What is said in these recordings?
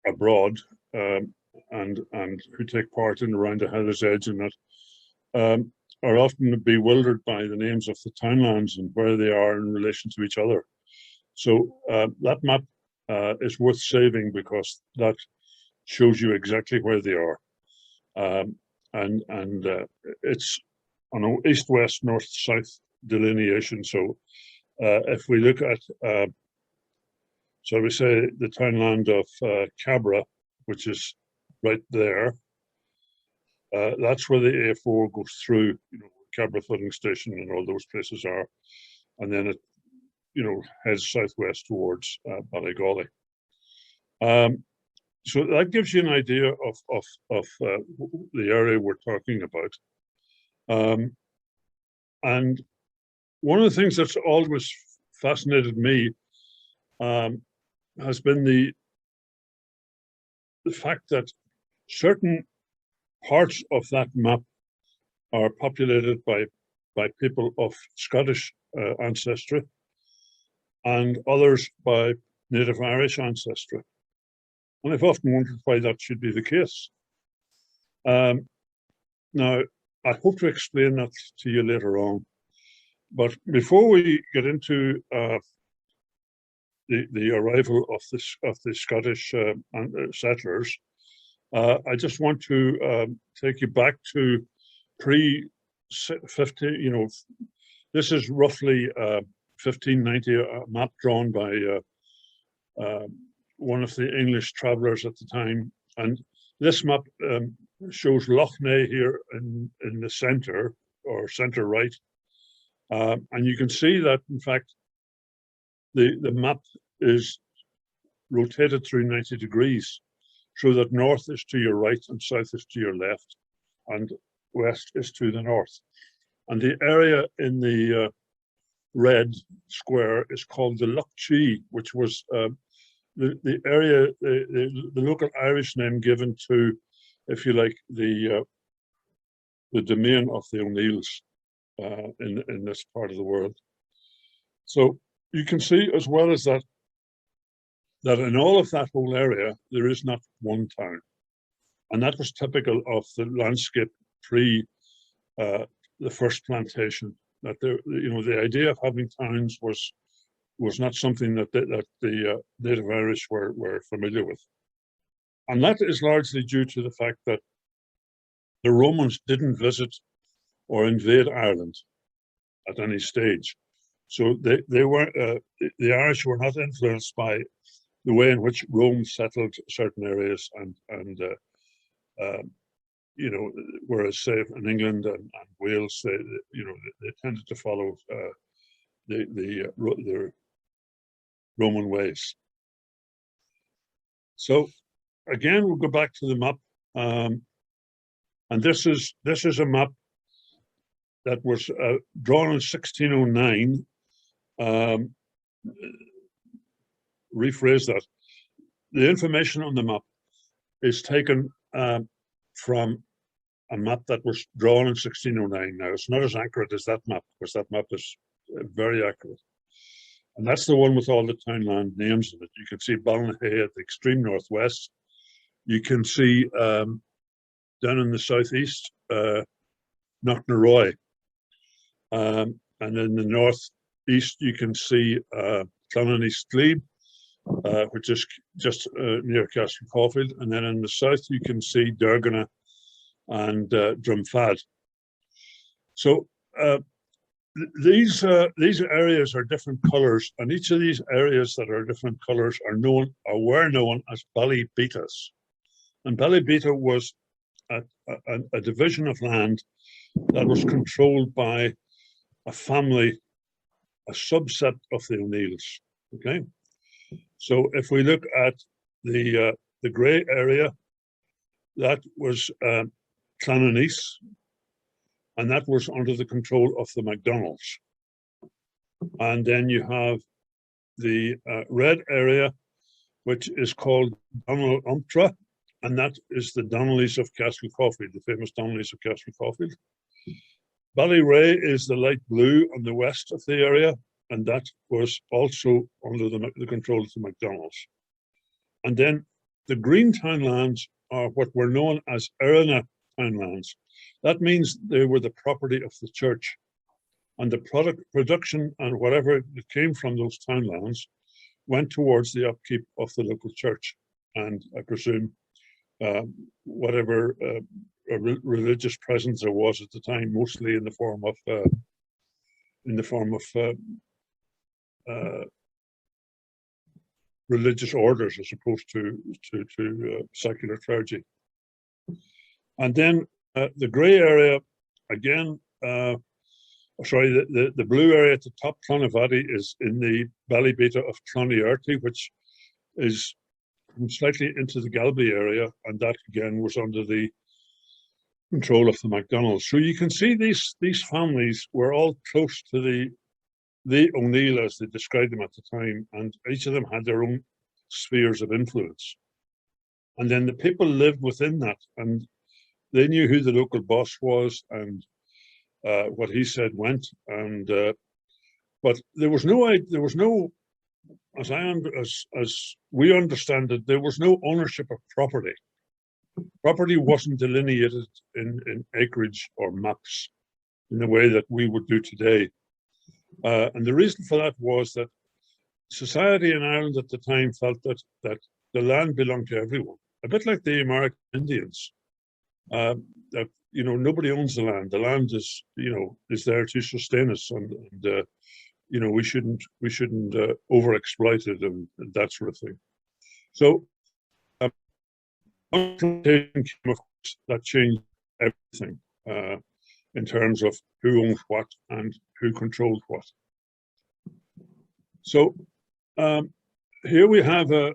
abroad and who take part in around the Heather's Edge and that are often bewildered by the names of the townlands and where they are in relation to each other. So that map is worth saving because that shows you exactly where they are. And it's on an east-west, north-south delineation. So if we look at, shall we say, the townland of Cabra, which is right there, that's where the A4 goes through, Cabra Flooding Station and all those places are. And then it, heads southwest towards Ballygawley. So that gives you an idea of the area we're talking about. And one of the things that's always fascinated me has been the fact that certain parts of that map are populated by people of Scottish ancestry and others by native Irish ancestry. And I've often wondered why that should be the case. Now, I hope to explain that to you later on. But before we get into the arrival of the Scottish settlers, I just want to take you back to pre-50. This is roughly 1590, a map drawn by one of the English travelers at the time, and this map shows Lough Neagh here in the center or center right, and you can see that in fact the map is rotated through 90 degrees, so that north is to your right and south is to your left, and west is to the north. And the area in the red square is called the Lough Chee, which was the area, the local Irish name given to, if you like, the domain of the O'Neills in this part of the world. So you can see, as well as that, that in all of that whole area, there is not one town. And that was typical of the landscape pre the first plantation, that the idea of having towns was not something that the native Irish were familiar with. And that is largely due to the fact that the Romans didn't visit or invade Ireland at any stage. So they weren't, the Irish were not influenced by the way in which Rome settled certain areas and whereas say in England and Wales, they tended to follow the Roman ways. So again, we'll go back to the map, and this is a map that was drawn in 1609. Rephrase that. The information on the map is taken from a map that was drawn in 1609. Now, it's not as accurate as that map, because that map is very accurate. And that's the one with all the townland names in it. You can see Balnahay at the extreme northwest. You can see down in the southeast, Knocknaroy. And in the northeast, you can see Clonaneese Glebe, which is just near Castle Caulfield. And then in the south, you can see Dergana and Drumfad. So these areas are different colours, and each of these areas that are different colours are known or were known as Ballybeatas. And Ballybeata was a division of land that was controlled by a family, a subset of the O'Neills. Okay, so if we look at the grey area, that was Clonaneese, and that was under the control of the MacDonalds. And then you have the red area, which is called Donald Umptra, and that is the Donnellys of Castle Caulfield, the famous Donnellys of Castle Caulfield. Ballyrea is the light blue on the west of the area, and that was also under the control of the MacDonalds. And then The green townlands are what were known as Erina townlands. That means they were the property of the church. And the production and whatever that came from those townlands went towards the upkeep of the local church. And I presume whatever religious presence there was at the time, mostly in the form of religious orders as opposed to secular clergy. And then the grey area, again, the blue area at the top, Clonavati, is in the Ballybeta of Clonierty, which is slightly into the Galby area, and that again was under the control of the MacDonalds. So you can see these families were all close to the O'Neill, as they described them at the time, and each of them had their own spheres of influence. And then the people lived within that, and they knew who the local boss was, and what he said went. And but there was no, as we understand it, there was no ownership of property. Property wasn't delineated in acreage or maps in the way that we would do today. And the reason for that was that society in Ireland at the time felt that the land belonged to everyone, a bit like the American Indians. That nobody owns the land. The land is is there to sustain us, and we shouldn't overexploit it and that sort of thing. So that changed everything in terms of who owns what and who controls what. So here we have a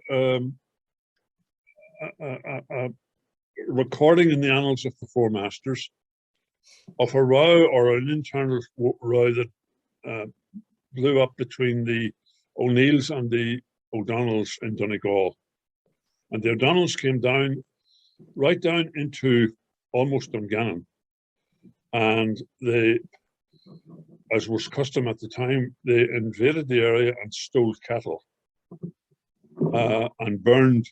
recording in the annals of the Four Masters of a row, or an internal row, that blew up between the O'Neills and the O'Donnells in Donegal. And the O'Donnells came down, right down into almost Dungannon. And they, as was custom at the time, they invaded the area and stole cattle and burned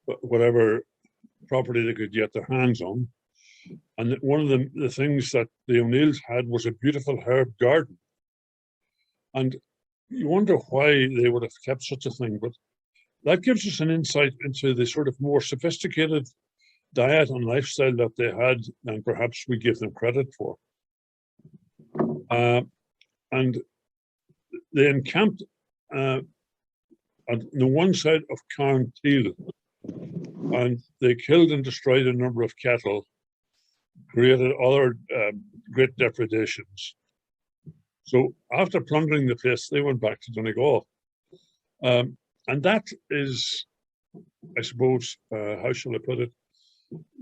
whatever property they could get their hands on. And one of the things that the O'Neills had was a beautiful herb garden. And you wonder why they would have kept such a thing, but that gives us an insight into the sort of more sophisticated diet and lifestyle that they had than perhaps we give them credit for. And they encamped on the one side of Carnteal, and they killed and destroyed a number of cattle, created other great depredations. So after plundering the place, they went back to Donegal. And that is, I suppose, how shall I put it?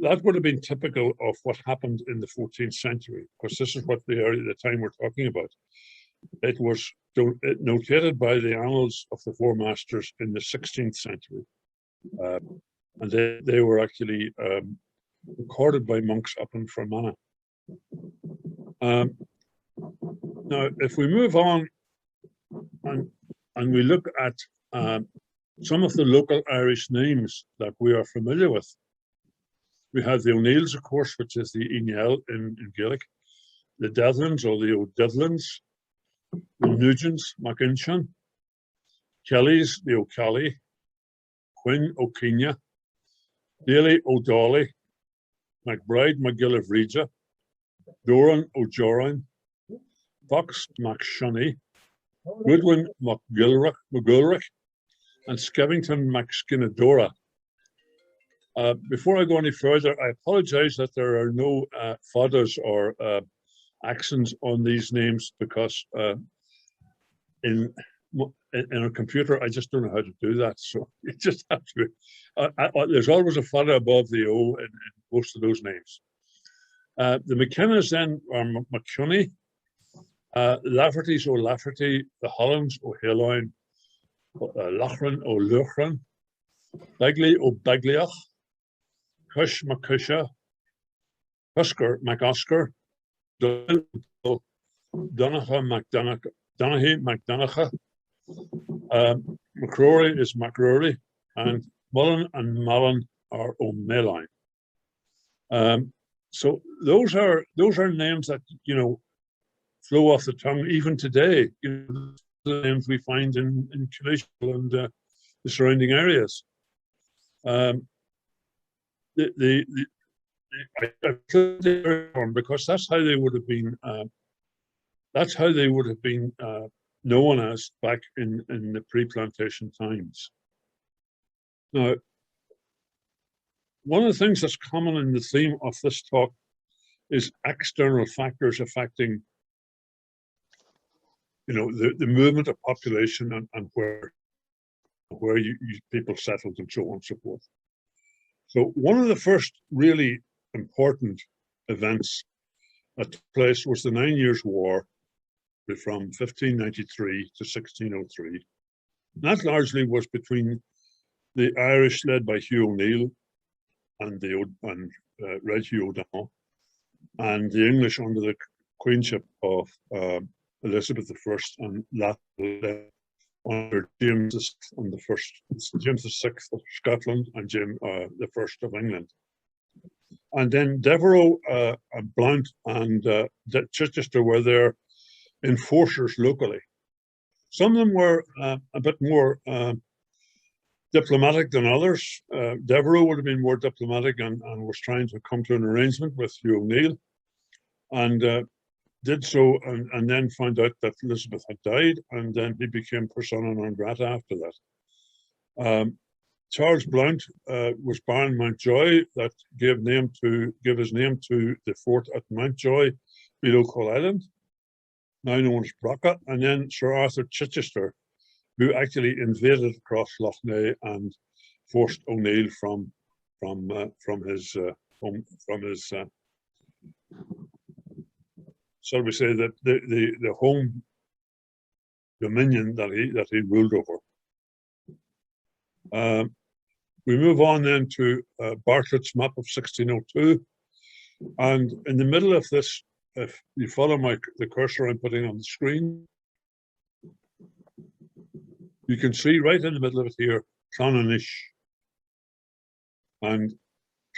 That would have been typical of what happened in the 14th century, because this is what the time we're talking about. It was notated by the annals of the Four Masters in the 16th century. And they were actually recorded by monks up in Fermanagh. Now, if we move on and we look at some of the local Irish names that we are familiar with, we have the O'Neills, of course, which is the Inel in Gaelic, the Devlins or the O'Devlins, the Nugents, Macinchan, Kellys, the O'Kelly, Quinn, O'Keenya, Daly, O'Dawley, McBride, McGill of Regia, Doran, O'Joran, Fox, MacShunny, Goodwin, McGulrick, and Skevington, MacSkinadora. Before I go any further, I apologize that there are no fathers or accents on these names, because in a computer, I just don't know how to do that. So you just have to, there's always a fada above the O in most of those names. The McKennas then are McCunny, Lafferty's O'Lafferty, the Hollands O'Halloin, Lachran O'Luchran, Begley O'Begliach, Cush McCusha, Husker McOscar, Donaghey McDonagh, McCrory is McRory, and Mullen and Malin are O'Malley. So those are names that, you know, flow off the tongue even today. You know, the names we find in Killeeshil and the surrounding areas. Because that's how they would have been. That's how they would have been known as back in the pre-plantation times. Now, one of the things that's common in the theme of this talk is external factors affecting, you know, the movement of population and where people settled and so on and so forth. So one of the first really important events that took place was the 9 Years' War from 1593 to 1603. And that largely was between the Irish led by Hugh O'Neill and Red Hugh O'Donnell, and the English under the queenship of Elizabeth I and that under James VI of Scotland and James I of England. And then Devereux, Blount and Chichester were their enforcers locally. Some of them were a bit more diplomatic than others. Devereux would have been more diplomatic and was trying to come to an arrangement with Hugh O'Neill, and did so, and then found out that Elizabeth had died, and then he became persona non grata after that. Charles Blount was Baron Mountjoy, that gave his name to the fort at Mountjoy below Coal Island, now known as Brocka, and then Sir Arthur Chichester, who actually invaded across Lough Neagh and forced O'Neill from his shall we say that the home dominion that he ruled over. We move on then to Bartlett's map of 1602, and in the middle of this, if you follow the cursor I'm putting on the screen, you can see right in the middle of it here, Clonaneese. And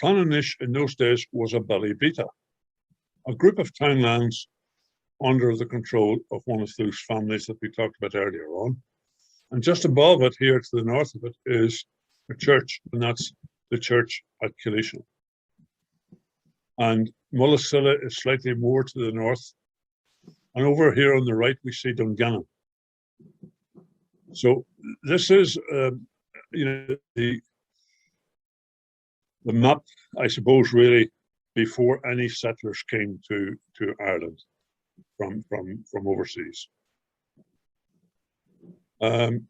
Clonaneese in those days was a Ballybeta, a group of townlands under the control of one of those families that we talked about earlier on. And just above it here to the north of it is a church, and that's the church at Killeeshil. And Mullisilla is slightly more to the north. And over here on the right, we see Dungannon. So this is, you know, the map, I suppose, really before any settlers came to Ireland from overseas. The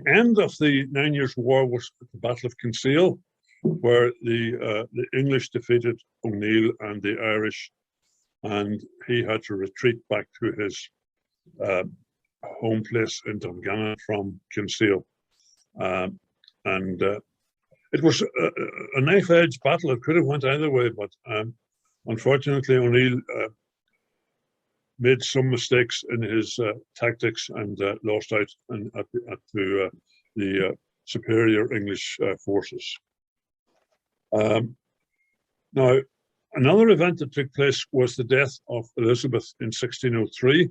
end of the 9 Years' War was the Battle of Kinsale, where the English defeated O'Neill and the Irish, and he had to retreat back to his home place in Dungannon from Kinsale. It was a knife-edge battle. It could have went either way, but unfortunately O'Neill made some mistakes in his tactics and lost out to the superior English forces. Now, another event that took place was the death of Elizabeth in 1603,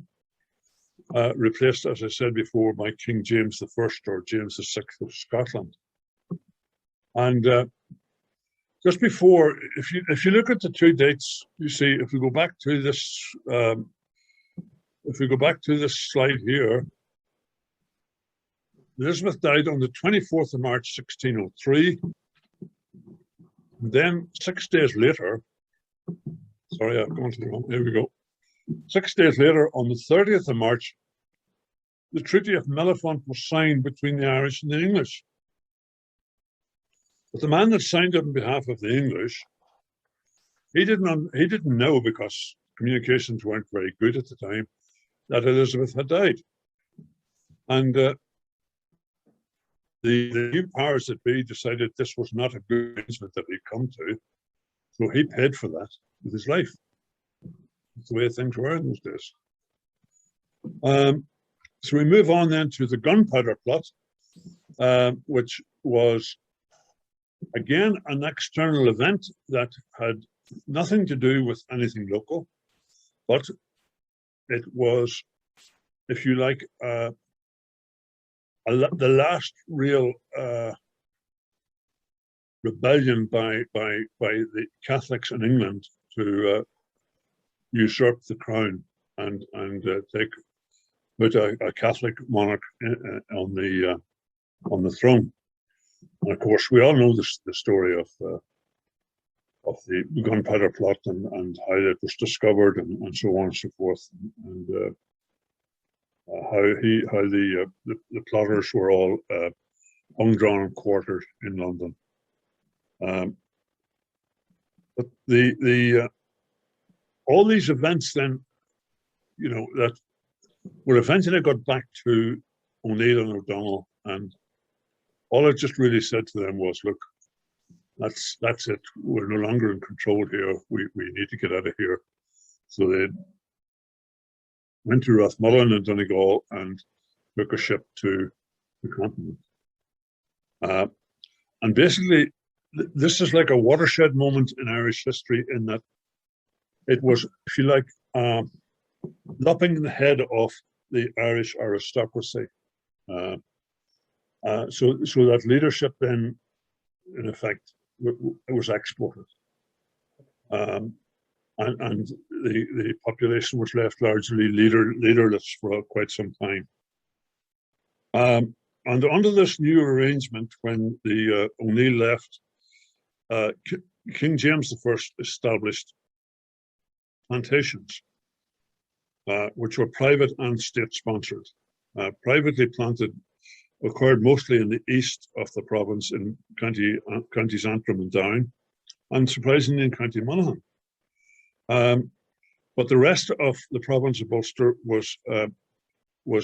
replaced, as I said before, by King James I or James VI of Scotland. And just before, if you look at the two dates, you see, if we go back to this slide here, Elizabeth died on the 24th of March 1603. And then 6 days later, sorry, I've gone to the wrong, here we go. 6 days later, on the 30th of March, the Treaty of Mellifont was signed between the Irish and the English. But the man that signed it on behalf of the English, he didn't know, because communications weren't very good at the time, that Elizabeth had died. And the new powers that be decided this was not a good arrangement that he'd come to, so he paid for that with his life. That's the way things were in those days. So we move on then to the gunpowder plot. which was again an external event that had nothing to do with anything local, but it was, if you like, the last real rebellion by the Catholics in England to usurp the crown and put a Catholic monarch on the throne. And of course, we all know the story of the gunpowder plot and how it was discovered and so on and so forth, and how the plotters were all hung, drawn, and quartered in London. But all these events then, you know, that were eventually got back to O'Neill and O'Donnell, and all it just really said to them was, look, that's it. We're no longer in control here. We need to get out of here. So they went to Rathmullen and Donegal and took a ship to the continent. And basically, this is like a watershed moment in Irish history, in that it was, if you like, lopping the head off the Irish aristocracy. So that leadership then, in effect, it was exported, and the population was left largely leaderless for quite some time. And under this new arrangement, when the O'Neill left, King James I established plantations, which were private and state-sponsored. Privately planted occurred mostly in the east of the province, in counties Antrim and Down, and surprisingly in County Monaghan. But the rest of the province of Ulster was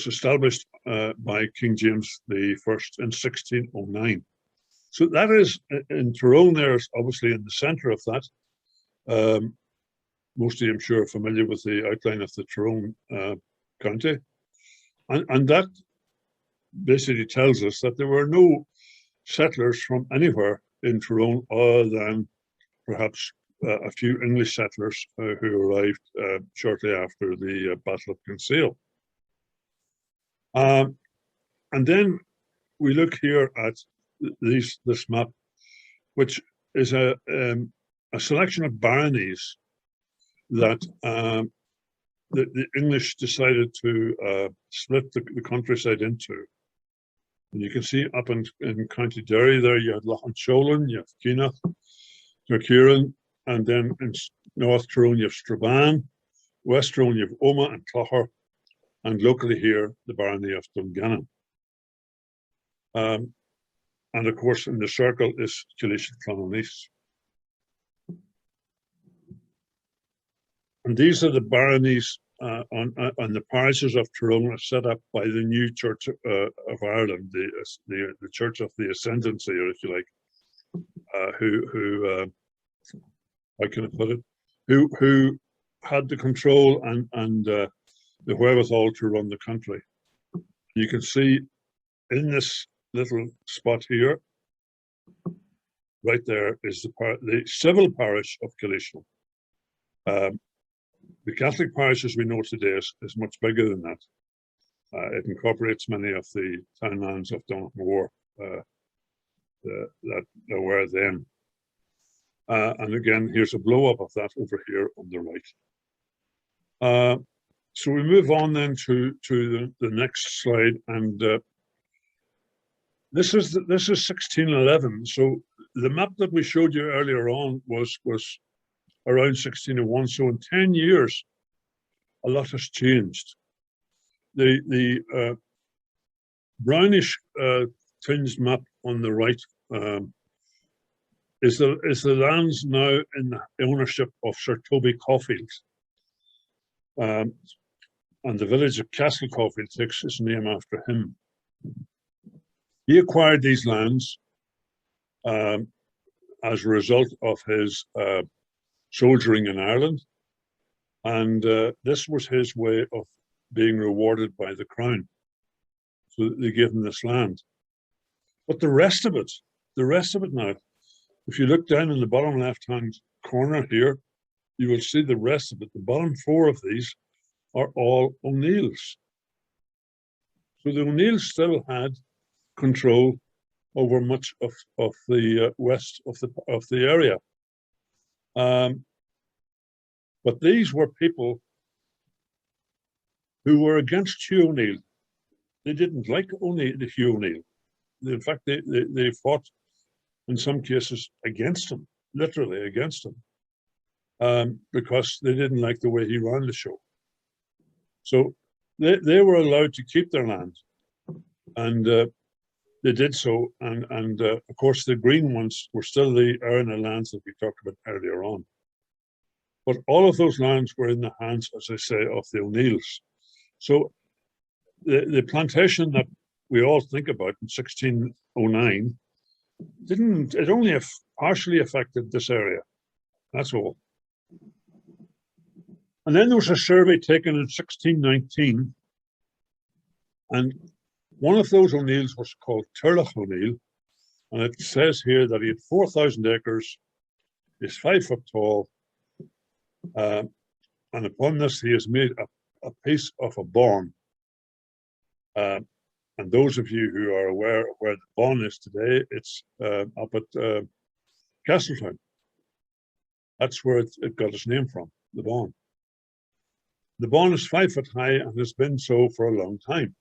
established by King James I in 1609. So that is in Tyrone. There's obviously in the centre of that. Most of you, I'm sure, are familiar with the outline of the Tyrone county, and that basically tells us that there were no settlers from anywhere in Tyrone other than perhaps a few English settlers who arrived shortly after the Battle of Kinsale. And then we look here at this map, which is a selection of baronies that the English decided to split the countryside into. And you can see up in County Derry there, you have Lochansholen, you have Keenath, Kerkieran, and then in North Tyrone you have Strabane, West Tyrone you have Omagh and Clogher, and locally here the barony of Dungannon. And of course in the circle is Killeeshil Clonaneese. And these are the baronies on the parishes of Tyrone set up by the new Church of Ireland, the Church of the Ascendancy, or if you like, who how can I put it, who had the control and the wherewithal to run the country. You can see in this little spot here, right there, is the civil parish of Killeeshil. The Catholic parish, as we know today, is much bigger than that. It incorporates many of the townlands of Donaghmore that there were then. And again, here's a blow-up of that over here on the right. So we move on then to the next slide, and this is 1611. So the map that we showed you earlier on was around 1601. So in 10 years, a lot has changed. The brownish tinged map on the right is the lands now in the ownership of Sir Toby Caulfield. And the village of Castle Caulfield takes its name after him. He acquired these lands as a result of his soldiering in Ireland, and this was his way of being rewarded by the crown. So they gave him this land. But the rest of it now, if you look down in the bottom left-hand corner here, you will see the rest of it. The bottom four of these are all O'Neills. So the O'Neills still had control over much of the west of the area. But these were people who were against Hugh O'Neill. They didn't like Hugh O'Neill. In fact, they fought in some cases against him, literally against him, because they didn't like the way he ran the show. So they were allowed to keep their land, and they did so. And of course, the green ones were still the Arena lands that we talked about earlier on. But all of those lands were in the hands, as I say, of the O'Neills. So the plantation that we all think about in 1609 it only partially affected this area. That's all. And then there was a survey taken in 1619, and one of those O'Neills was called Turlough O'Neill, and it says here that he had 4,000 acres, he's 5 foot tall, and upon this he has made a piece of a bawn. And those of you who are aware of where the bawn is today, it's up at Castletown. That's where it got its name from, the bawn. The bawn is 5 foot high and has been so for a long time.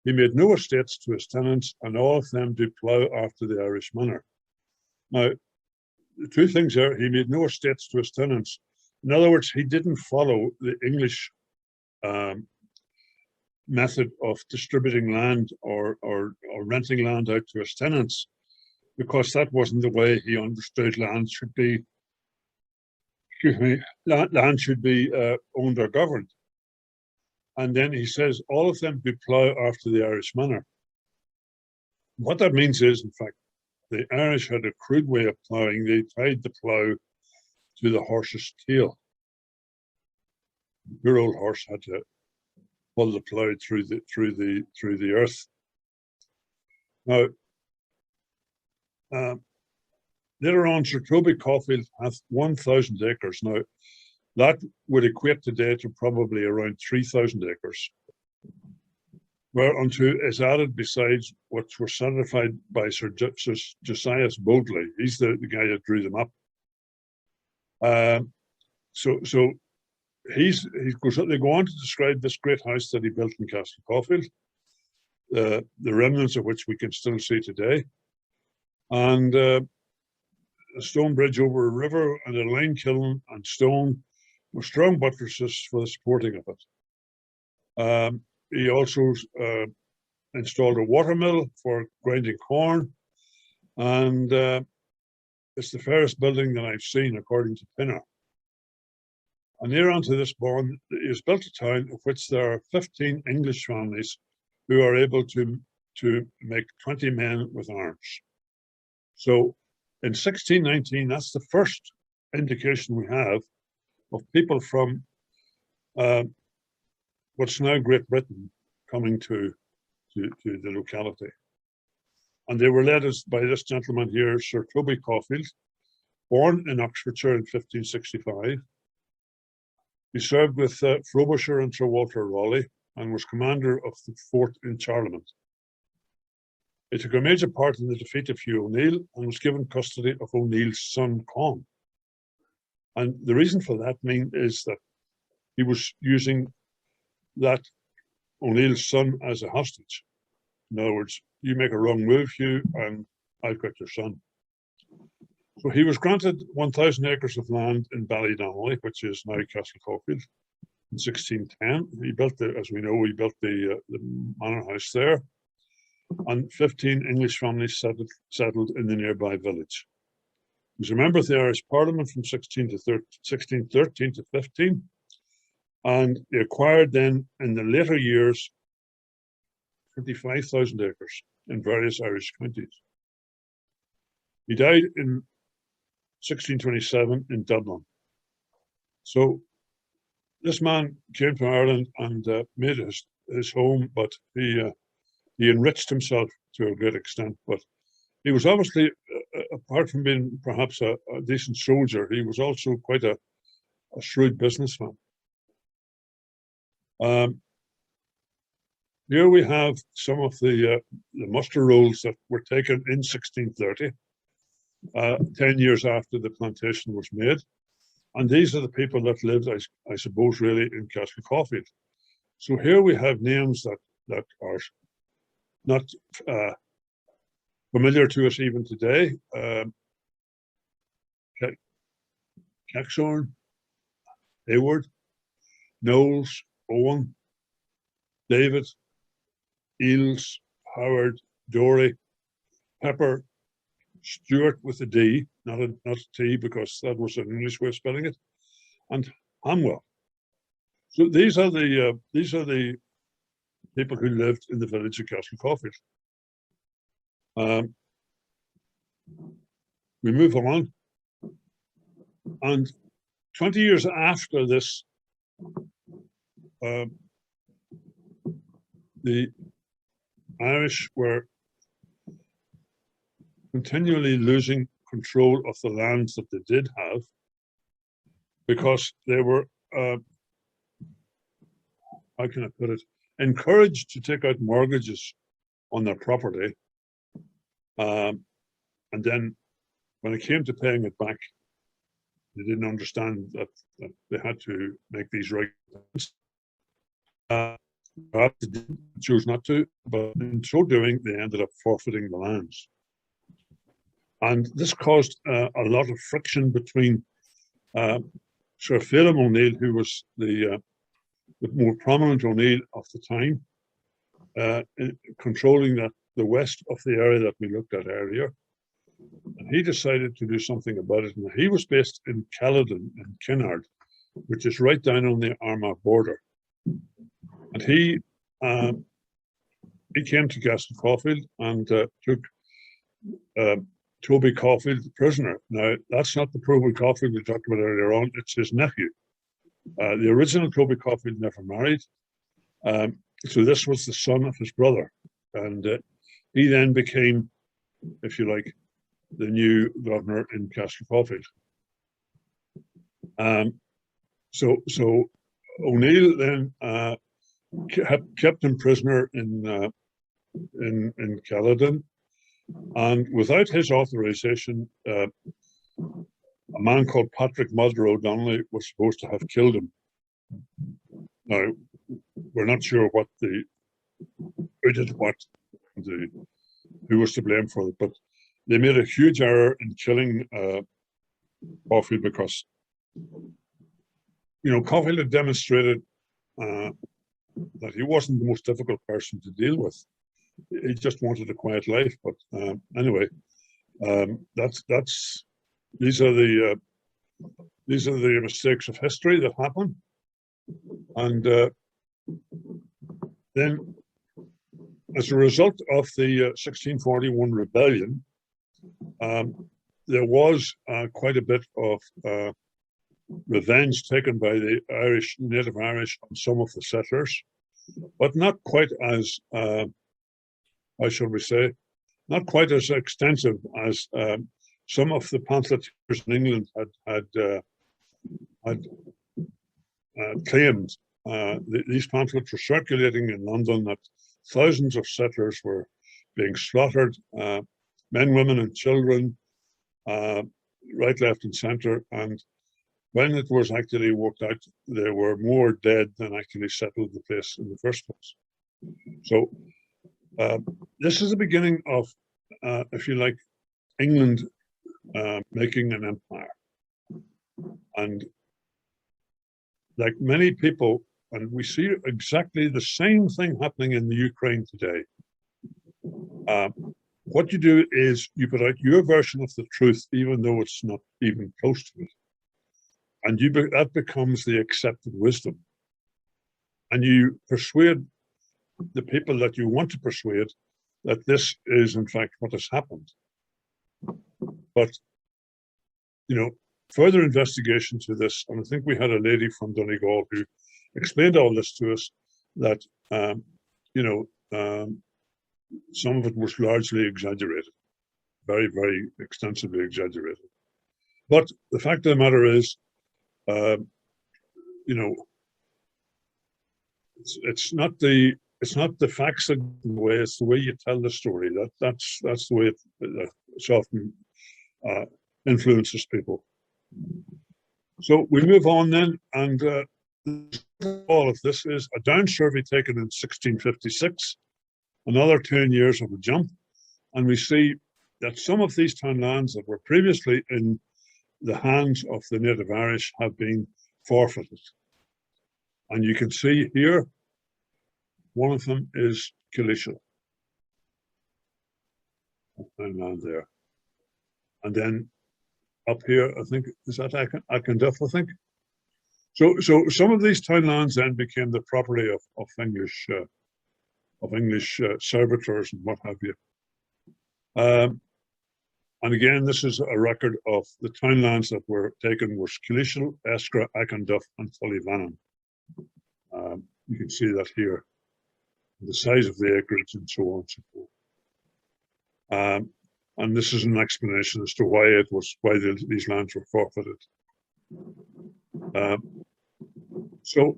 He made no estates to his tenants, and all of them do plough after the Irish manner. Now, the two things there, he made no estates to his tenants. In other words, he didn't follow the English method of distributing land or renting land out to his tenants, because that wasn't the way he understood land should be. Land should be owned or governed. And then he says, all of them do plough after the Irish manner. What that means is, in fact, the Irish had a crude way of ploughing. They tied the plough to the horse's tail. Your old horse had to pull the plough through the earth. Now, later on, Sir Toby Caulfield hath 1,000 acres. Now, that would equate today to probably around 3,000 acres, whereunto is added besides what were certified by Sir Josias Bodley. He's the guy that drew them up. So they go on to describe this great house that he built in Castle Caulfield, the remnants of which we can still see today, and a stone bridge over a river and a lime kiln and stone with strong buttresses for the supporting of it. He also installed a watermill for grinding corn, and it's the fairest building that I've seen, according to Pinner. And near onto this bawn, he has built a town of which there are 15 English families who are able to make 20 men with arms. So in 1619, that's the first indication we have of people from what's now Great Britain coming to the locality. And they were led by this gentleman here, Sir Toby Caulfield, born in Oxfordshire in 1565. He served with Frobisher and Sir Walter Raleigh and was commander of the fort in Charlemont. He took a major part in the defeat of Hugh O'Neill and was given custody of O'Neill's son, Con. And the reason for that is that he was using that O'Neill's son as a hostage. In other words, you make a wrong move, Hugh, and I've got your son. So he was granted 1,000 acres of land in Ballydonnelly, which is now Castle Caulfield, in 1610. He built as we know, he built the manor house there, and 15 English families settled in the nearby village. He was a member of the Irish Parliament from 1613 to 15, and he acquired then, in the later years, 25,000 acres in various Irish counties. He died in 1627 in Dublin. So this man came to Ireland and made his home, but he He enriched himself to a great extent, but he was obviously, apart from being perhaps a decent soldier, he was also quite a shrewd businessman. Here we have some of the muster rolls that were taken in 1630, 10 years after the plantation was made. And these are the people that lived, I suppose, really in Cashel Caulfield. So here we have names that are not familiar to us even today. Caxorn, Hayward, Knowles, Owen, David, Eels, Howard, Dory, Pepper, Stewart with a D, not a T, because that was an English way of spelling it, and Hamwell. So these are the people who lived in the village of Cashel Caulfield. We move on, and 20 years after this, the Irish were continually losing control of the lands that they did have, because they were, how can I put it, encouraged to take out mortgages on their property. And then when it came to paying it back, they didn't understand that they had to make these regulations. Perhaps they didn't choose not to, but in so doing, they ended up forfeiting the lands. And this caused a lot of friction between Sir Phelim O'Neill, who was the more prominent O'Neill of the time, controlling the west of the area that we looked at earlier. And he decided to do something about it. And he was based in Caledon in Kinnard, which is right down on the Armagh border. And he came to Cashel Caulfield and took Toby Caulfield prisoner. Now, that's not the Toby Caulfield we talked about earlier on, it's his nephew. The original Toby Caulfield never married. So this was the son of his brother. And he then became, if you like, the new governor in Cashel Caulfield. So O'Neill then kept him prisoner in Caledon, and without his authorization, a man called Patrick Mulder O'Donnelly was supposed to have killed him. Now, we're not sure who was to blame for it, but they made a huge error in killing Caulfield, because, Caulfield had demonstrated that he wasn't the most difficult person to deal with. He just wanted a quiet life. But anyway, these are the mistakes of history that happen. And then, as a result of the 1641 rebellion, there was quite a bit of revenge taken by the native Irish on some of the settlers, but not quite as, how shall we say, not quite as extensive as some of the pamphleteers in England had claimed. These pamphlets were circulating in London that thousands of settlers were being slaughtered, men, women, and children, right, left, and centre. And when it was actually worked out, there were more dead than actually settled the place in the first place. So this is the beginning of, if you like, England making an empire. And like many people, and we see exactly the same thing happening in the Ukraine today. What you do is you put out your version of the truth, even though it's not even close to it. And that becomes the accepted wisdom. And you persuade the people that you want to persuade that this is, in fact, what has happened. But, further investigation to this, and I think we had a lady from Donegal who explained all this to us, that, some of it was largely exaggerated, very, very extensively exaggerated. But the fact of the matter is, you know, it's not the facts that the way, it's the way you tell the story. That's the way it's often influences people. So we move on then, and all of this is a down survey taken in 1656, another 10 years of a jump, and we see that some of these townlands that were previously in the hands of the native Irish have been forfeited. And you can see here, one of them is Killeeshil, townland there. And then up here, I think, is that Akenduff, I think? So some of these townlands then became the property of English servitors and what have you. And again, this is a record of the townlands that were taken was Killeeshil, Eskra, Akenduff, and Tullyvannon. You can see that here, the size of the acreage and so on and so forth. And this is an explanation as to why these lands were forfeited. So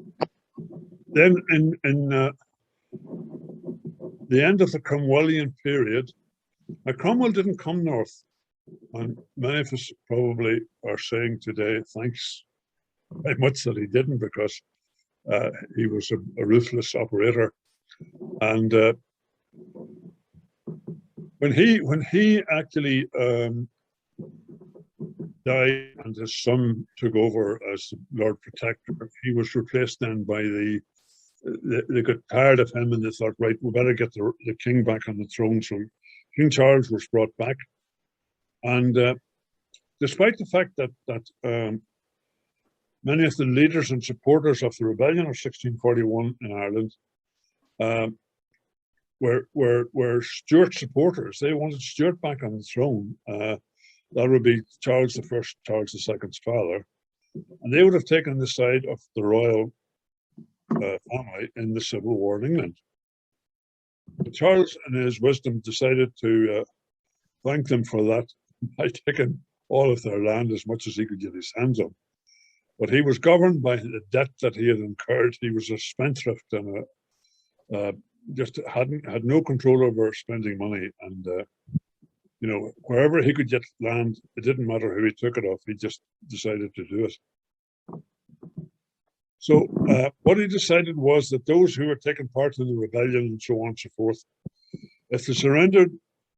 then in the end of the Cromwellian period, now Cromwell didn't come north, and many of us probably are saying today, thanks very much that he didn't, because he was a ruthless operator. And when he actually died and his son took over as Lord Protector, he was replaced then by they got tired of him and they thought, right, we better get the king back on the throne. So King Charles was brought back. And despite the fact that many of the leaders and supporters of the rebellion of 1641 in Ireland were Stuart supporters, they wanted Stuart back on the throne. That would be Charles I, Charles II's father, and they would have taken the side of the royal family in the Civil War in England. But Charles, in his wisdom, decided to thank them for that by taking all of their land, as much as he could get his hands on. But he was governed by the debt that he had incurred. He was a spendthrift and just had no control over spending money. And you know, wherever he could get land, it didn't matter who he took it off. He just decided to do it. So what he decided was that those who were taking part in the rebellion and so on and so forth, if they surrendered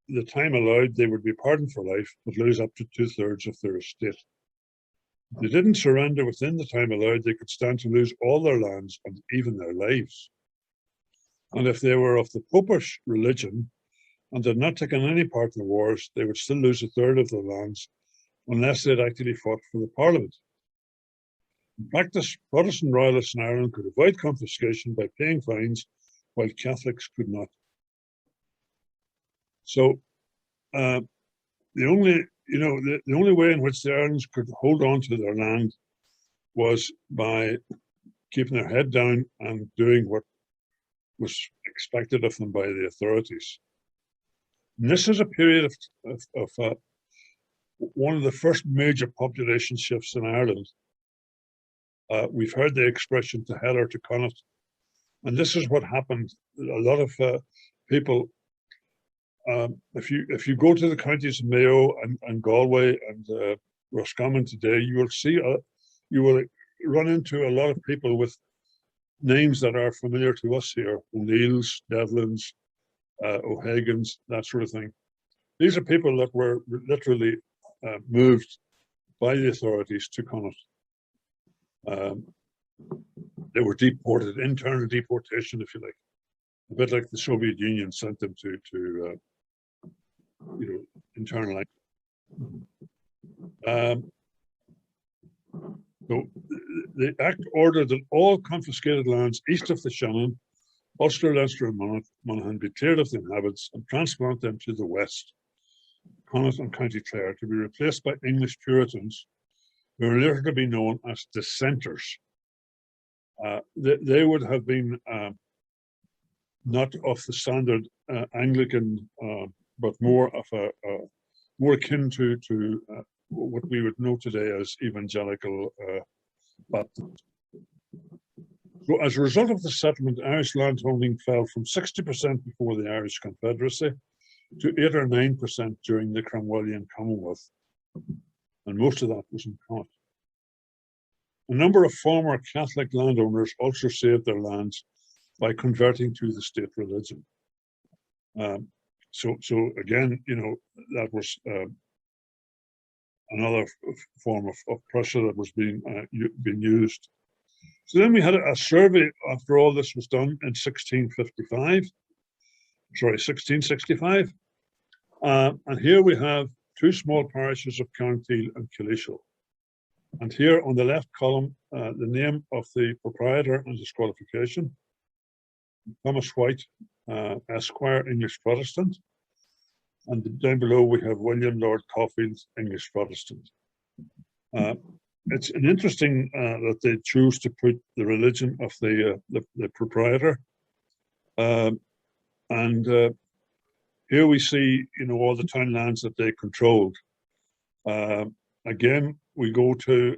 the time allowed, they would be pardoned for life, but lose up to 2/3 of their estate. If they didn't surrender within the time allowed, they could stand to lose all their lands and even their lives. And if they were of the Popish religion and had not taken any part in the wars, they would still lose 1/3 of their lands unless they'd actually fought for the Parliament. In practice, Protestant royalists in Ireland could avoid confiscation by paying fines, while Catholics could not. So the only way in which the Irelands could hold on to their land was by keeping their head down and doing what was expected of them by the authorities. And this is a period of one of the first major population shifts in Ireland. We've heard the expression "to hell or to Connacht," and this is what happened. A lot of people, if you go to the counties of Mayo and Galway and Roscommon today, you will see you will run into a lot of people with names that are familiar to us here: O'Neills, Devlins, O'Hagans, that sort of thing. These are people that were literally moved by the authorities to Connacht. They were deported, internal deportation, if you like, a bit like the Soviet Union sent them to internal. So the Act ordered that all confiscated lands east of the Shannon, Ulster, Leinster, and Monaghan be cleared of the inhabitants and transplant them to the west, Connacht and County Clare, to be replaced by English Puritans, who are later to be known as dissenters. They would have been not of the standard Anglican, but more of more akin to what we would know today as evangelical Baptist. So as a result of the settlement, Irish landholding fell from 60% before the Irish Confederacy to 8 or 9% during the Cromwellian Commonwealth, and most of that was in Connaught. A number of former Catholic landowners also saved their lands by converting to the state religion. So again, you know, that was another form of pressure that was being used. So then we had a survey after all this was done in 1665. And here we have two small parishes of County and Killeeshil. And here on the left column, the name of the proprietor and his qualification: Thomas White, Esquire, English Protestant. And down below we have William Lord Caulfield, English Protestant. It's an interesting that they choose to put the religion of the proprietor. Here we see, you know, all the town lands that they controlled. Again, we go to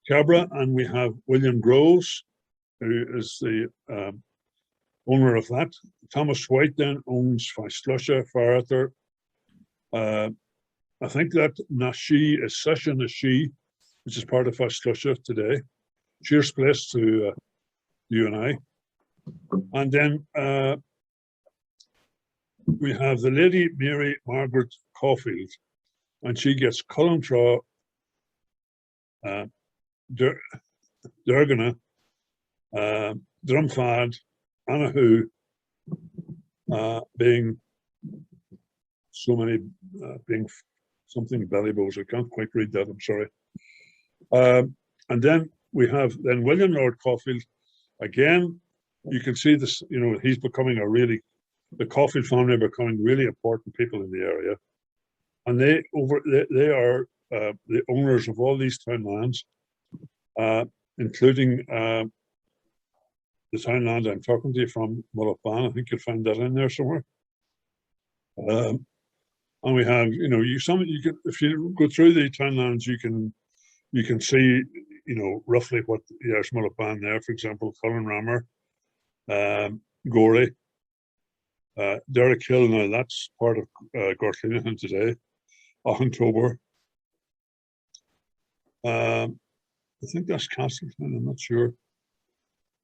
Cabra, and we have William Groves, who is the owner of that. Thomas White then owns Faislusha, Farther. I think that Nashi is Session Nashi, which is part of Faislusha today. Cheers place to you and I. And then we have the Lady Mary Margaret Caulfield, and she gets Cullentraw, Durgana, Drumfad, Anahu, being so many, being something bellybows. I can't quite read that, I'm sorry. And then we have then William Lord Caulfield. Again, you can see this, you know, he's becoming the Caulfield family are becoming really important people in the area. And they are the owners of all these town lands, including the town land I'm talking to you from, Mullaghban. I think you'll find that in there somewhere. And we have, you know, if you go through the town lands, you can see, you know, roughly what there's Mullaghban there. For example, Cullenrammer, Gorey, Derrickhill. Now that's part of Gortleanahan today. Ochentober. I think that's Castleton, I'm not sure.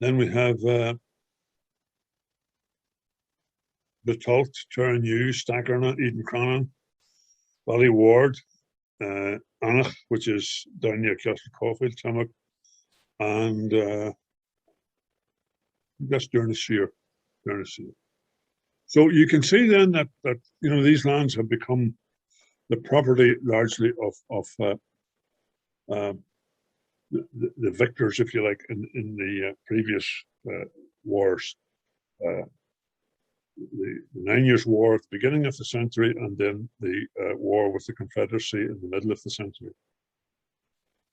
Then we have Betalt, Turrenew, Stackerna, Eden Cronin, Valley Ward, Anach, which is down near Castle Caulfield, Tammock, and that's Durnaseer. So you can see then that you know, these lands have become the property largely of the victors, if you like, in the previous wars. The 9 Years' War at the beginning of the century, and then the war with the Confederacy in the middle of the century.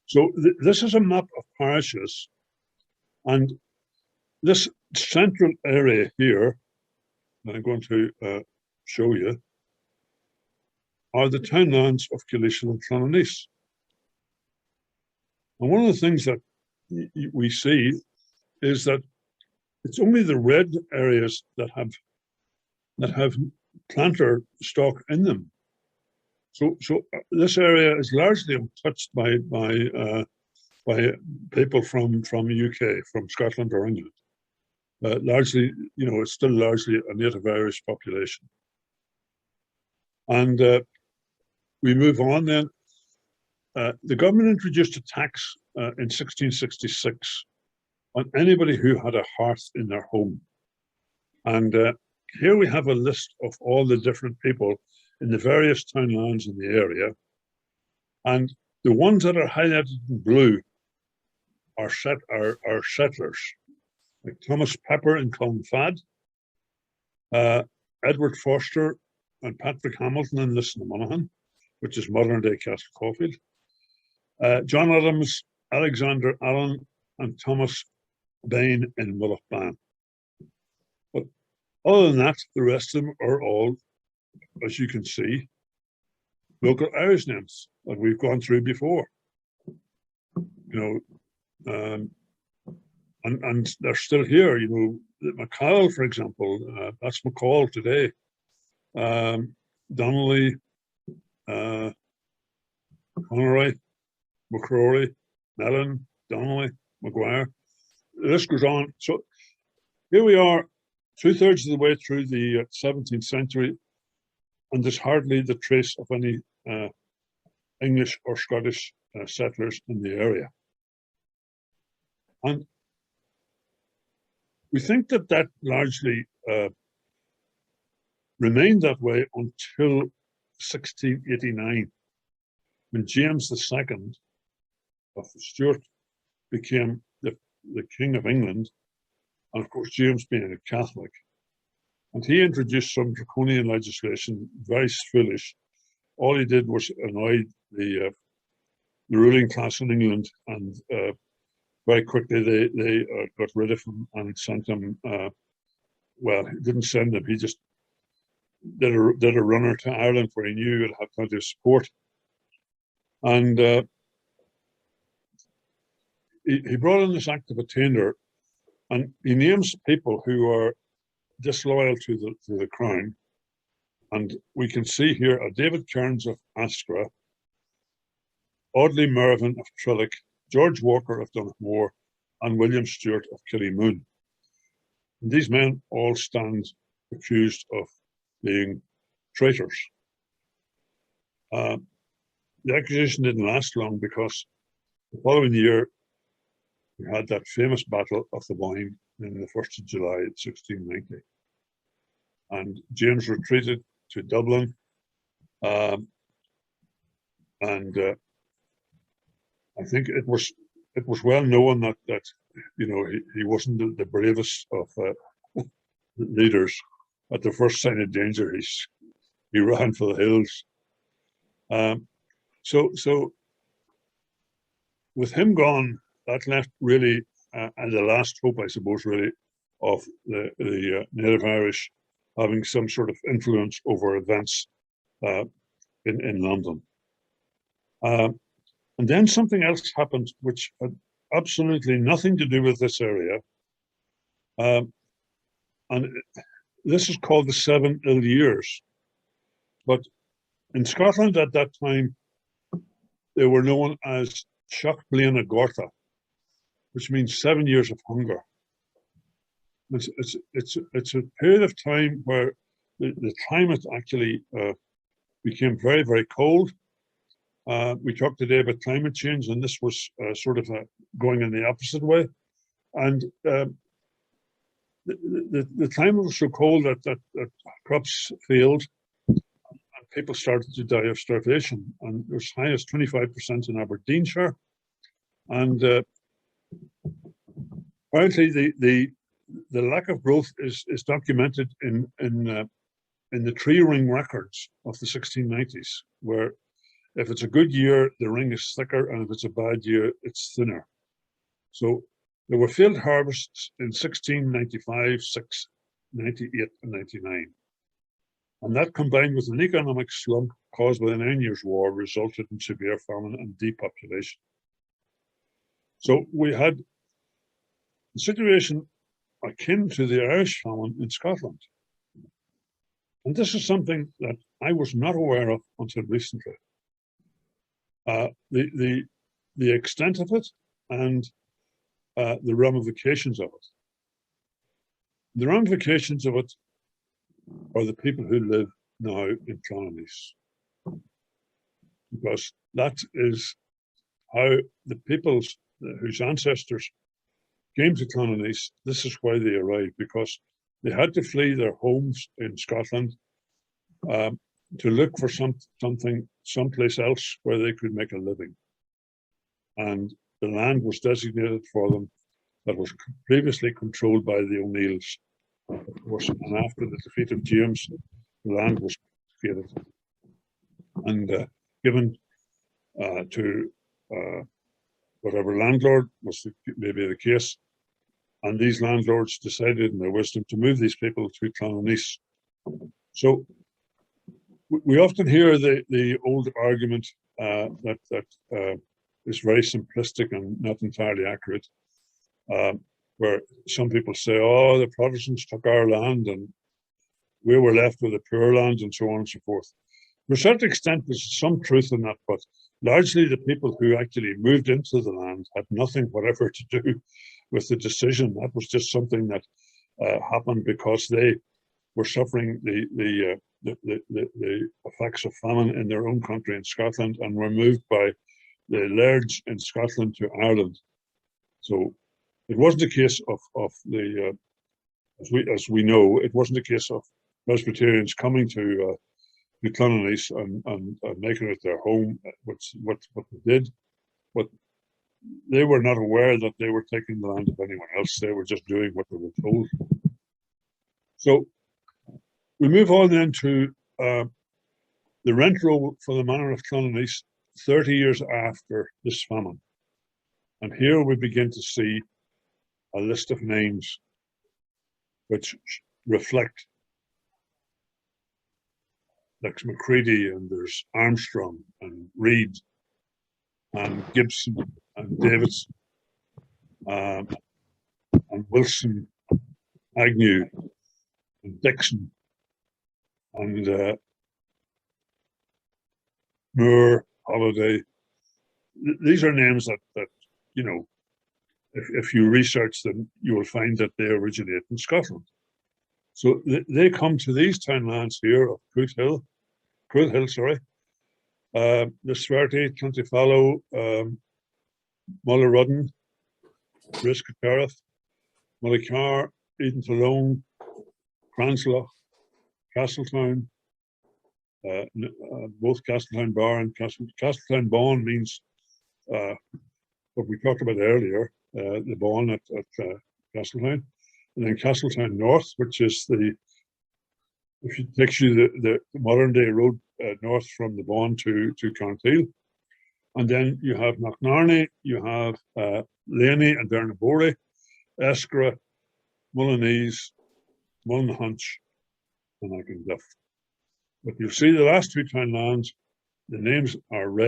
So this is a map of parishes, and this central area here, that I'm going to show you, are the town lands of Killeeshil and Clonaneese. And one of the things that we see is that it's only the red areas that have planter stock in them. So this area is largely untouched by people from the UK, from Scotland or England. Largely, you know, it's still largely a native Irish population. And we move on then. The government introduced a tax in 1666 on anybody who had a hearth in their home. And here we have a list of all the different people in the various town lands in the area. And the ones that are highlighted in blue are settlers, like Thomas Pepper in Clonfad, Edward Foster and Patrick Hamilton in Lisnamonaghan, which is modern-day Castle Caulfield, John Adams, Alexander Allen, and Thomas Bain in Mullaghban. Other than that, the rest of them are all, as you can see, local Irish names that we've gone through before. You know, and they're still here. You know, McCall, for example, that's McCall today. Donnelly, Conroy, McCrory, Mellon, Donnelly, Maguire. The list goes on. So here we are, 2/3 of the way through the 17th century, and there's hardly the trace of any English or Scottish settlers in the area. And we think that that largely remained that way until 1689, when James II of the Stuart became the King of England, and of course James being a Catholic, and he introduced some draconian legislation, very foolish. All he did was annoy the ruling class in England, and very quickly they got rid of him and sent him. Well, he didn't send him; he just did a runner to Ireland, where he knew he'd have plenty of support. And he brought in this Act of Attainder, and he names people who are disloyal to the crown. And we can see here a David Kearns of Askra, Audley Mervyn of Trillick, George Walker of Dunamore, and William Stewart of Killymoon. And these men all stand accused of being traitors. The accusation didn't last long, because the following year we had that famous Battle of the Boyne in the 1st of July 1690. And James retreated to Dublin, and I think it was well known that you know, he wasn't the bravest of leaders. At the first sign of danger, he ran for the hills. So with him gone, that left really, and the last hope, I suppose, really, of the native Irish having some sort of influence over events in London. And then something else happened which had absolutely nothing to do with this area. And this is called the 7 Ill Years. But in Scotland at that time, they were known as Seach Bliana Gorta, which means 7 years of hunger. It's a period of time where the climate actually became very, very cold. We talked today about climate change, and this was sort of going in the opposite way. And the climate was so cold that crops failed, and people started to die of starvation. And it was as high as 25% in Aberdeenshire. And apparently the lack of growth is documented in the tree ring records of the 1690s, where if it's a good year, the ring is thicker, and if it's a bad year, it's thinner. So there were field harvests in 1695, 6, 98, and 99. And that, combined with an economic slump caused by the 9 Years' War, resulted in severe famine and depopulation. So we had a situation akin to the Irish famine in Scotland. And this is something that I was not aware of until recently. The extent of it and the ramifications of it. The ramifications of it are the people who live now in Clonaneese, because that is how the peoples whose ancestors came to Clonaneese. This is why they arrived, because they had to flee their homes in Scotland to look for something someplace else where they could make a living. And the land was designated for them that was previously controlled by the O'Neills. Of course, and after the defeat of James, the land was confiscated and given to whatever landlord was maybe the case. and these landlords decided in their wisdom to move these people to Clonaneese. So we often hear the old argument that is very simplistic and not entirely accurate, where some people say, oh, the Protestants took our land and we were left with the poor lands and so on and so forth. To a certain extent, there's some truth in that, but largely the people who actually moved into the land had nothing whatever to do with the decision. That was just something that happened because they were suffering the effects of famine in their own country in Scotland and were moved by the lairds in Scotland to Ireland. So it wasn't a case of the, as we know, it wasn't a case of Presbyterians coming to Clonaneese and making it their home, what they did. But they were not aware that they were taking the land of anyone else. They were just doing what they were told. So we move on then to the rent roll for the manor of Clonaneese 30 years after this famine. And here we begin to see a list of names which reflect, like Macready, and there's Armstrong and Reed and Gibson and Davidson and Wilson, Agnew and Dixon and Moore, Holiday. These are names that you know, if you research them, you will find that they originate in Scotland. So they come to these townlands here of Cruithill, the Sverty, Clontifallow, Mullerudden, Riscatareth, Mullicar, Eden Tyrone, Cranslach, Castletown, both Castletown Bar and Castletown Bawn means what we talked about earlier, the Bawn at Castletown, and then Castletown North, which is if it takes you the modern day road north from the Bawn to Carnteal. And then you have Knocknarney, you have Laney and Dernabory, Eskra, Mullineese, Mullinhunch, and Akinduff. But you see the last two townlands, the names are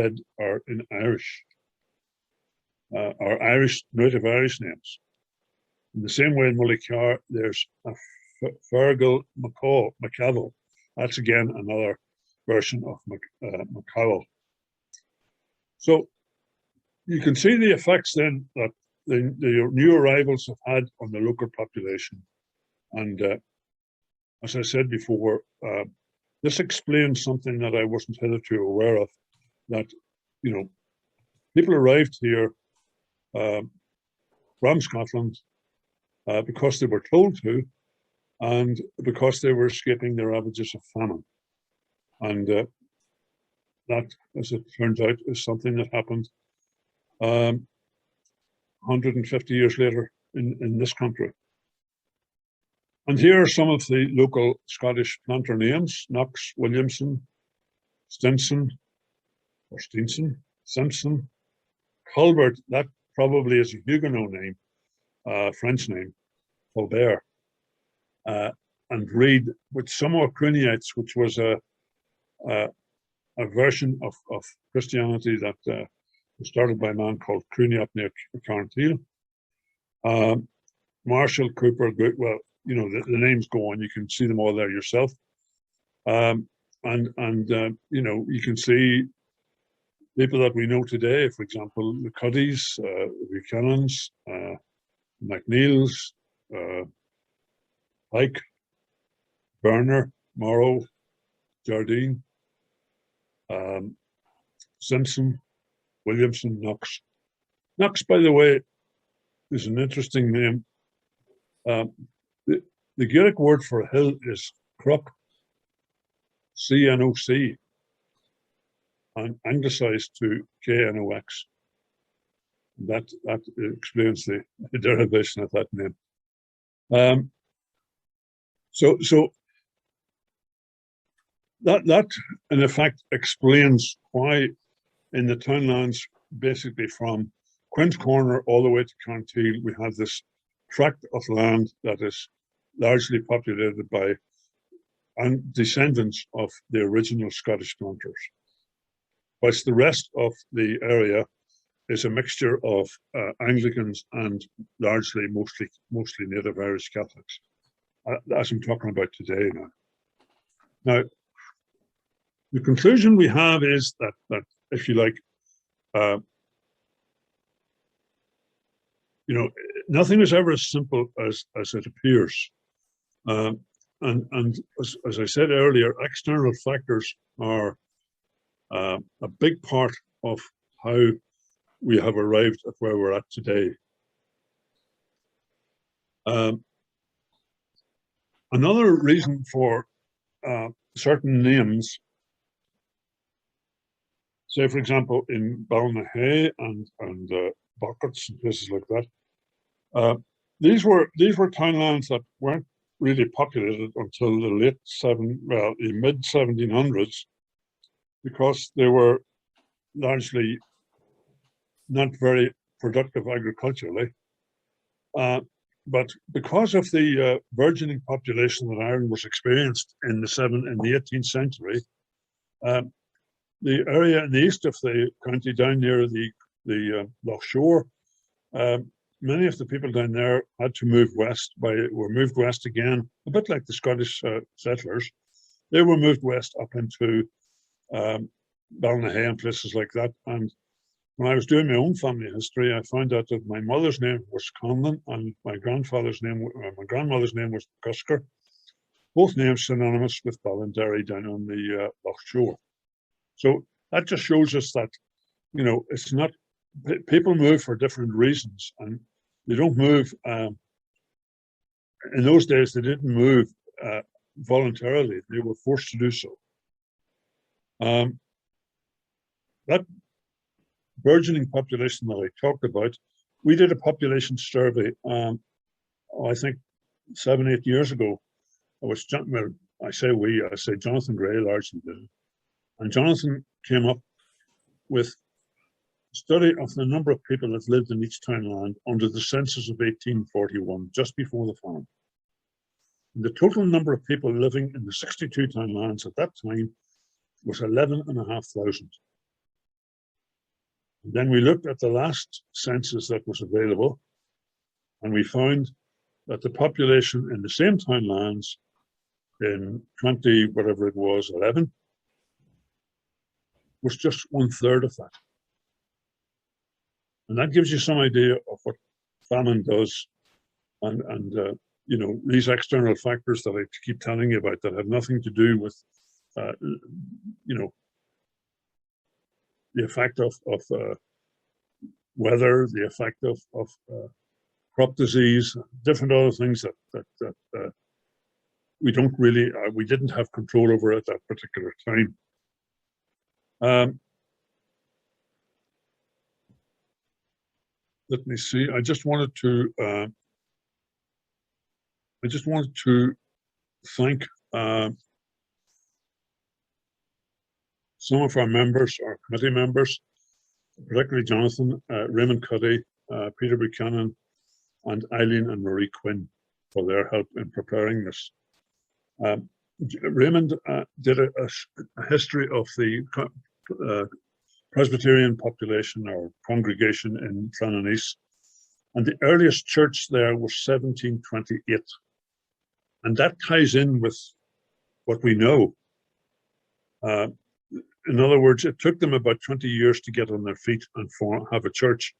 in Irish, are native Irish names. In the same way in Mullicar, there's a Fergal McCavell. That's again another version of McCavell. So you can see the effects then that the new arrivals have had on the local population. And as I said before, this explains something that I wasn't hitherto aware of, that, you know, people arrived here from Scotland because they were told to, and because they were escaping the ravages of famine. And that, as it turns out, is something that happened 150 years later in this country. And here are some of the local Scottish planter names: Knox, Williamson, Stinson, or Steenson, Simpson, Colbert, that probably is a Huguenot name, French name, Colbert, and Reed, with some more Cluniates, which was a version of Christianity that was started by a man called Cluniat near Carnteal. Marshall, Cooper, well, you know, the names go on, you can see them all there yourself. And you know, you can see people that we know today, for example, the Cuddys, Buchanans, McNeils, Pike, Burner, Morrow, Jardine, Simpson, Williamson, Knox. Knox, by the way, is an interesting name. The Gaelic word for hill is Croc, C-N-O-C, and anglicized to K-N-O-X. That explains the derivation of that name. So that in effect explains why in the townlands, basically from Quince Corner all the way to Carnteal, we have this tract of land that is largely populated by descendants of the original Scottish planters, whilst the rest of the area is a mixture of Anglicans and mostly native Irish Catholics, as I'm talking about today now. Now, the conclusion we have is that if you like, nothing is ever as simple as it appears. And as I said earlier, external factors are a big part of how we have arrived at where we're at today. Another reason for certain names, say for example in Balnahay and Buckets and places like that, these were townlands that weren't really populated until the mid 1700s, because they were largely not very productive agriculturally. But because of the burgeoning population that Ireland was experienced in the 18th century, the area in the east of the county, down near the Loch Shore, many of the people down there had to move west. Were moved west again, a bit like the Scottish settlers. They were moved west up into Balnahay and places like that. And when I was doing my own family history, I found out that my mother's name was Conlon and my grandmother's name was Cusker. Both names synonymous with Ballinderry down on the Loch Shore. So that just shows us that, it's not, people move for different reasons, and they don't move. In those days, they didn't move voluntarily; they were forced to do so. That burgeoning population that I talked about, we did a population survey. I think 7-8 years ago. I say Jonathan Gray largely did it, and Jonathan came up with a study of the number of people that lived in each townland under the census of 1841, just before the famine. And the total number of people living in the 62 townlands at that time was 11,500. Then we looked at the last census that was available, and we found that the population in the same townlands in 11 was just 1/3 of that. And that gives you some idea of what famine does, and these external factors that I keep telling you about that have nothing to do with the effect of weather, the effect of crop disease, different other things that we didn't have control over at that particular time. Let me see. I just wanted to thank some of our members, our committee members, particularly Jonathan, Raymond Cuddy, Peter Buchanan, and Eileen and Marie Quinn for their help in preparing this. Raymond did a history of the Presbyterian population or congregation in Clonaneese, and the earliest church there was 1728. And that ties in with what we know. In other words, it took them about 20 years to get on their feet and have a church.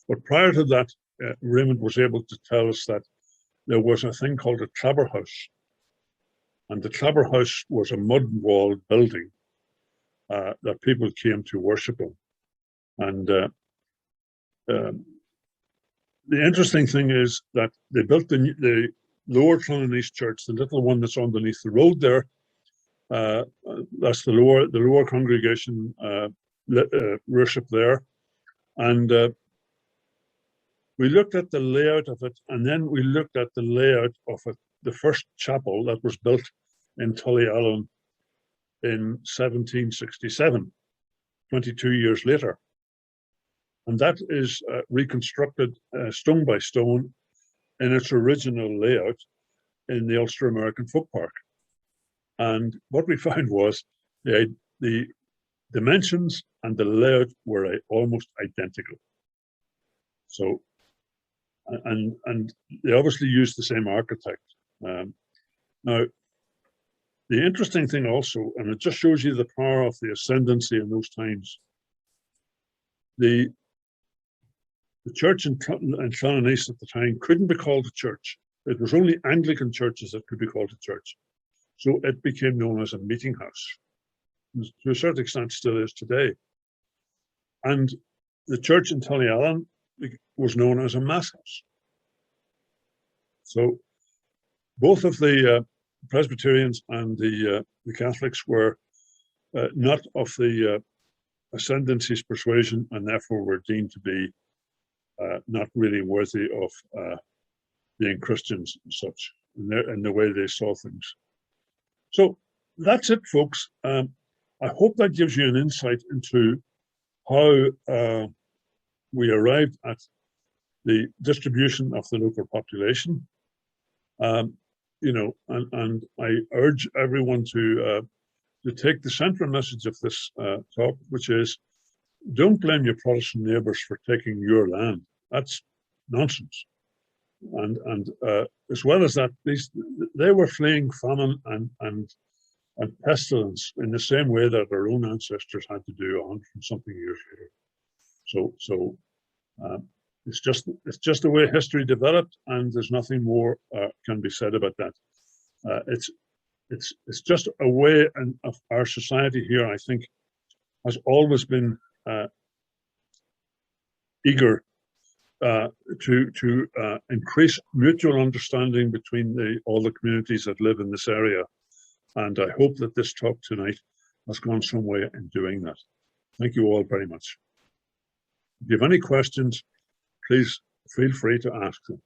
But prior to that, Raymond was able to tell us that there was a thing called a clabber house. And the clabber house was a mud-walled building that people came to worship in. And the interesting thing is that they built the lower Clonaneese church, the little one that's underneath the road there. That's the lower congregation worship there. And we looked at the layout of it, and then we looked at the layout of the first chapel that was built in Tullyallen in 1767, 22 years later. And that is reconstructed stone by stone in its original layout in the Ulster American Folk Park. And what we found was the dimensions and the layout were almost identical. So, and they obviously used the same architect. Now, the interesting thing also, and it just shows you the power of the ascendancy in those times, the church in Clonaneese at the time couldn't be called a church. It was only Anglican churches that could be called a church. So it became known as a meeting house. To a certain extent still is today. And the church in Tullyallen was known as a mass house. So both of the Presbyterians and the Catholics were not of the ascendancy's persuasion, and therefore were deemed to be not really worthy of being Christians and such, in the way they saw things. So that's it, folks. I hope that gives you an insight into how we arrived at the distribution of the local population. You know, and I urge everyone to take the central message of this talk, which is, don't blame your Protestant neighbours for taking your land. That's nonsense. And as well as that, they were fleeing famine and pestilence in the same way that our own ancestors had to do 100 and something years later. So it's just the way history developed, and there's nothing more can be said about that. It's just a way of our society here, I think, has always been eager to increase mutual understanding between all the communities that live in this area. And I hope that this talk tonight has gone some way in doing that. Thank you all very much. If you have any questions, please feel free to ask them.